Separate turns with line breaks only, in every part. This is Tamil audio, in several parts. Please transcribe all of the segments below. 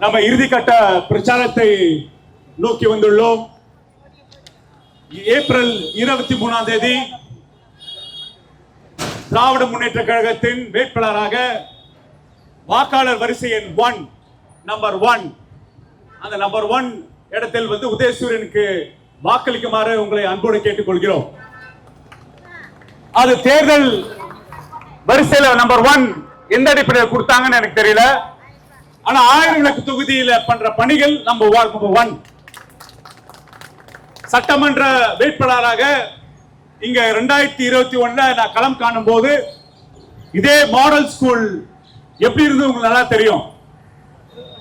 நம்ம இறுதிக்கட்ட பிரச்சாரத்தை நோக்கி வந்துள்ளோம். ஏப்ரல் 23ஆம் தேதி திராவிட முன்னேற்ற கழகத்தின் வேட்பாளராக வாக்காளர் வரிசை எண் 1 நம்பர் 1 அந்த நம்பர் 1 இடத்தில் உதயசூரியனுக்கு வாக்களிக்குமாறு உங்களை அன்போடு கேட்டுக்கொள்கிறோம். அது தேர்தல் வரிசையில் நம்பர் 1 எந்த அடிப்படையில் கொடுத்தாங்கன்னு எனக்கு தெரியல. ஆனா 1000 விளக்கு தொகுதியில பண்ற பணிகள் நம்பர் 1 சட்டமன்ற வேட்பாளராக இங்க 2021 நான் களம் காணும் போது இதே மாடல் ஸ்கூல் எப்படி இருந்து உங்களுக்கு நல்லா தெரியும்.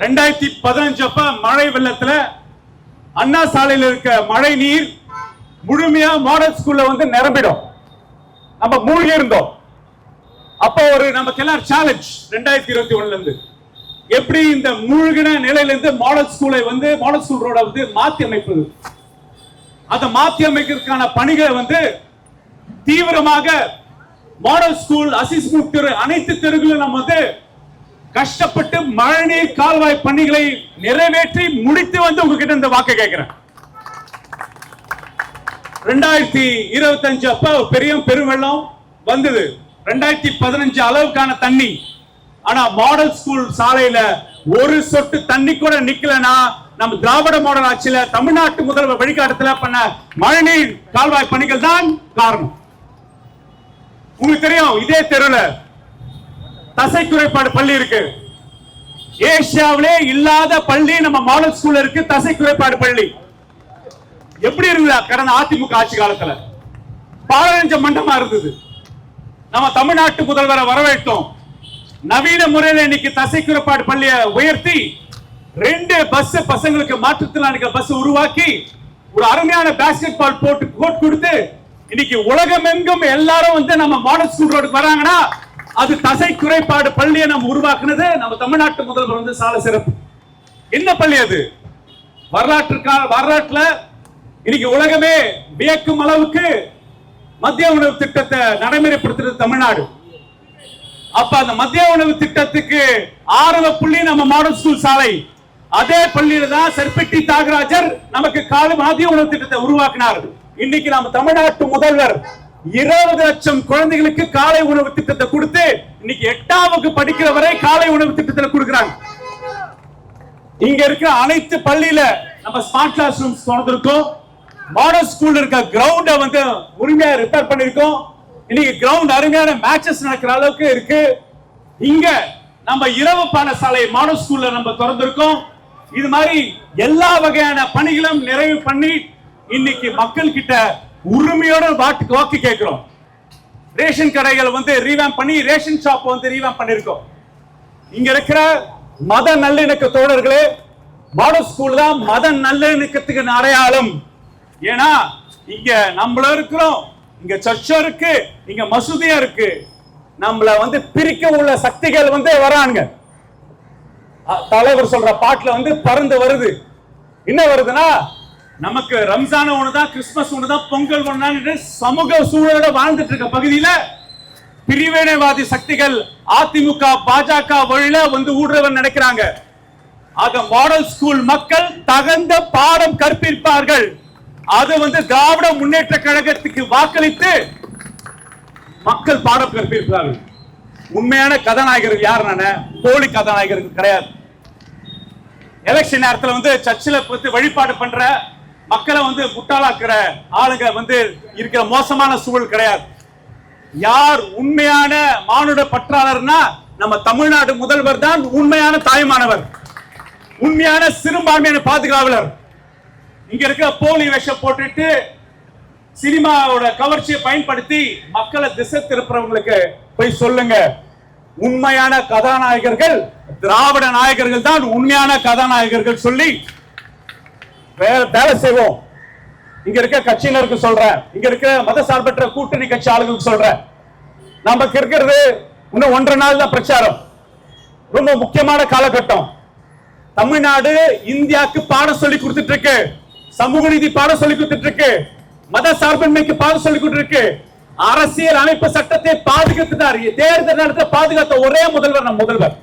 2015 அப்ப மழை வெள்ளத்துல அண்ணா சாலையில் இருக்க மழை நீர் முழுமையா மாடல் ஸ்கூல்ல நிரம்பிடும். நம்ம மூழ்கி இருந்தோம். அப்ப ஒரு நமக்கெல்லாம் சேலஞ்ச் 2021 இருந்து எப்படி இந்த மூழ்கின நிலையிலிருந்து மாடல் ஸ்கூலை மாடல் ஸ்கூல் ரோட மாத்தி அமைப்பது. அதை மாத்தி அமைக்கிறதுக்கான பணிகளை தீவிரமாக மாடல் ஸ்கூல் அசிஸ்மெண்ட் தெரு அனைத்து தெருகளும் நம்ம கஷ்டப்பட்டு மழைநீர் கால்வாய் பணிகளை நிறைவேற்றி முடித்து உங்ககிட்ட இந்த வாக்கு கேட்கிறேன். 2025 அப்ப பெரிய பெருவெள்ளம் வந்தது. 2015 அளவுக்கான தண்ணி. ஆனா மாடல் ஸ்கூல் சாலையில ஒரு சொட்டு தண்ணி கூட நிக்கலனா நம்ம திராவிட மாடல் ஆட்சியில தமிழ்நாட்டு முதல்வர் வழிகாட்டுதல பண்ண மழைநீர் கால்வாய் பணிகள் தான் காரணம். உங்களுக்கு தெரியும், இதே தெருல தசை குறைபாடு பள்ளி இருக்கு. ஏசியாவிலே இல்லாத பள்ளி நம்ம மாடல் ஸ்கூல்ல இருக்கு. தசை குறைபாடு பள்ளி எப்படி இருந்தது கடந்த அதிமுக ஆட்சி காலத்துல? பாலஞ்ச மண்டமா இருந்தது. நம்ம தமிழ்நாட்டு முதல்வரை வரவேற்றோம். நவீன முறையில் இன்னைக்கு தசை குறைபாடு பள்ளியை உயர்த்தி 2 பஸ் பசங்களுக்கு மாற்றுத்திறனாளிகள் பஸ் உருவாக்கி ஒரு அருமையான பாஸ்கெட் பால் போட்டு கோட் கொடுத்து இன்னைக்கு உலகமெங்கும் எல்லாரும் நம்ம மாடல் ஸ்கூல் ரோடுக்கு வராங்கன்னா அது தசை குறைபாடு பள்ளியை நம்ம உருவாக்குனது நம்ம தமிழ்நாட்டு முதல்வர் சால சிறப்பு. என்ன பள்ளி அது? வரலாற்றுல இன்னைக்கு உலகமே வியக்கும் அளவுக்கு மத்திய உணவு திட்டத்தை நடைமுறைப்படுத்துறது தமிழ்நாடு. அப்ப அந்த மத்திய உணவு திட்டத்துக்கு ஆரம்ப புள்ளி நம்ம மாடல் ஸ்கூல் சாலை. அதே பள்ளியில தான் சர்பெட்டி தியாகராஜர் நமக்கு மத்திய உணவு திட்டத்தை உருவாக்கினார். இன்னைக்கு நம்ம தமிழ்நாட்டு முதல்வர் 20 லட்சம் குழந்தைகளுக்கு காலை உணவு திட்டத்தை கொடுத்து இன்னைக்கு 8ஆம் வகுப்பு படிக்கிற வரை காலை உணவு திட்டத்தில் கொடுக்கிறாங்க. இங்க இருக்கிற அனைத்து பள்ளியில நம்ம ஸ்மார்ட் கிளாஸ் ரூம்ஸ் திறந்திருக்கோம். மாடல் ஸ்கூல் இருக்க கிரவுண்ட உரிமையா ரிப்பேர் பண்ணிருக்கோம். இன்னைக்கு கிரவுண்ட் அருமையான மேட்சஸ் நடக்கிற அளவுக்கு இருக்கு. இங்க நம்ம இரவு பாடசாலை மாடல் ஸ்கூல்ல நம்ம திறந்திருக்கோம். இது மாதிரி எல்லா வகையான பணிகளும் நிறைவு பண்ணி இன்னைக்கு மக்கள் கிட்ட உரிமையோட வாக்கு கேட்கிறோம். ரேஷன் கடைகள் ரீவாம்ப் பண்ணி ரேஷன் ஷாப் ரீவாம்ப் பண்ணிருக்கோம். இங்க இருக்கிற மத நல்லிணக்க தோழர்களே, மாடல் ஸ்கூல் தான் மத நல்லிணக்கத்துக்கு அடையாளம். ஏன்னா இங்க நம்மள இருக்கிறோம், இங்க சர்ச்சும் இருக்கு, இங்க மசூதியா இருக்கு. நம்மள பிரிக்க உள்ள சக்திகள் வராங்க. தலைவர் சொல்ற பாட்டுல பறந்து வருது. என்ன வருதுன்னா, நமக்கு ரம்ஜான் ஒண்ணுதான், கிறிஸ்துமஸ் ஒண்ணுதான், பொங்கல் ஒண்ணு சமூக சூழலோட வாழ்ந்துட்டு இருக்க பகுதியில பிரிவினைவாதி சக்திகள் அதிமுக பாஜக வழியில ஊடுருவ நினைக்கிறாங்க. ஆக மாடல் ஸ்கூல் மக்கள் தகுந்த பாடம் கற்பிப்பார்கள். அது திராவிட முன்னேற்ற கழகத்துக்கு வாக்களித்து மக்கள் பாடம் கற்பிப்பார்கள். உண்மையான கதாநாயகர்கள் யாருன்னா போலி கதாநாயகர்கள் கிடையாது. எலெக்ஷன் நேரத்தில் சர்ச்சில் வழிபாடு பண்ற மக்களை முட்டாளாக்குற ஆளுங்க இருக்கிற மோசமான சூழல் கிடையாது. யார் உண்மையான மானுட பற்றாளர்னா நம்ம தமிழ்நாடு முதல்வர் தான் உண்மையான தாய்மானவர், உண்மையான சிறுபான்மையான பாதுகாவலர். இங்க இருக்க போலி வேஷம் போட்டுட்டு சினிமாவோட கவர்ச்சியை பயன்படுத்தி மக்களை திசை திருப்புறவங்களுக்கு போய் சொல்லுங்க, உண்மையான கதாநாயகர்கள் திராவிட நாயகர்கள் தான் உண்மையான கதாநாயகர்கள் சொல்லி வேலை செய்வோம். இங்க இருக்க கட்சியினருக்கு சொல்றேன், இங்க இருக்க மத சார்பற்ற கூட்டணி கட்சி ஆளுங்களுக்கு சொல்றேன், நமக்கு இருக்கிறது இன்னும் 1.5 நாள் தான் பிரச்சாரம். ரொம்ப முக்கியமான காலகட்டம். தமிழ்நாடு இந்தியாவுக்கு பாடம் சொல்லி கொடுத்துட்டு இருக்கு, சமூக நீதி பாடம் சொல்லி கொடுத்துட்டு இருக்கு, மத சார்பின்மைக்கு பாடம் சொல்லி கொடுத்துட்டு இருக்கு. அரசியல் அமைப்பு சட்டத்தை பாதுகாத்துட்டார். தேர்தல் நடத்த பாதுகாத்த ஒரே முதல்வர் நம் முதல்வர்.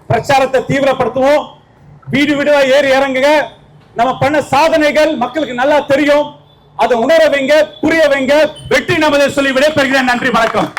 பிரச்சாரத்தை தீவிரப்படுத்துவோம். வீடு வீடா ஏறி இறங்குங்க. நம்ம பண்ண சாதனைகள் மக்களுக்கு நல்லா தெரியும். அதை உணர வைங்க, புரிய வைங்க. வெற்றி நமதே சொல்லி விடைபெறுகிறேன். நன்றி, வணக்கம்.